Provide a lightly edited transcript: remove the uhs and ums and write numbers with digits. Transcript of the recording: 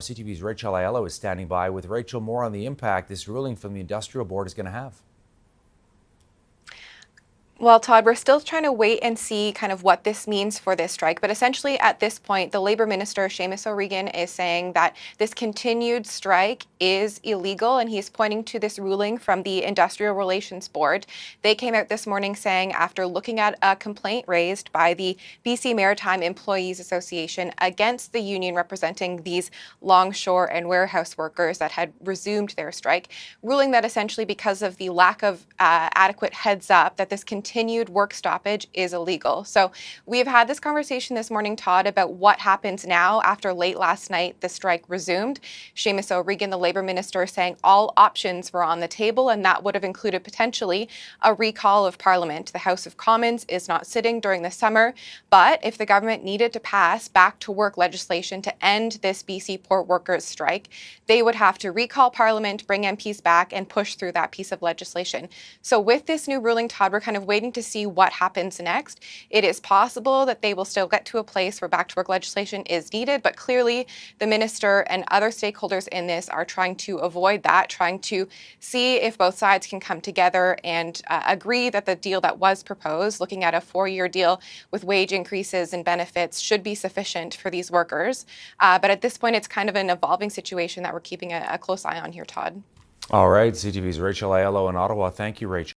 CTV's Rachel Aiello is standing by with Rachel. More on the impact this ruling from the Industrial Board is going to have. Well, Todd, we're still trying to wait and see kind of what this means for this strike. But essentially, at this point, the Labour Minister Seamus O'Regan is saying that this continued strike is illegal, and he's pointing to this ruling from the Industrial Relations Board. They came out this morning saying, after looking at a complaint raised by the BC Maritime Employees Association against the union representing these longshore and warehouse workers that had resumed their strike, ruling that essentially because of the lack of adequate heads up that this continued work stoppage is illegal. So we've had this conversation this morning, Todd, about what happens now after late last night the strike resumed. Seamus O'Regan, the Labour Minister, saying all options were on the table, and that would have included potentially a recall of Parliament. The House of Commons is not sitting during the summer, but if the government needed to pass back to work legislation to end this BC port workers strike, they would have to recall Parliament, bring MPs back, and push through that piece of legislation. So with this new ruling, Todd, we're kind of waiting to see what happens next. It is possible that they will still get to a place where back to work legislation is needed, but clearly the minister and other stakeholders in this are trying to avoid that, trying to see if both sides can come together and agree that the deal that was proposed, looking at a 4-year deal with wage increases and benefits, should be sufficient for these workers. But at this point, it's kind of an evolving situation that we're keeping a close eye on here, Todd. All right, CTV's Rachel Aiello in Ottawa. Thank you, Rachel.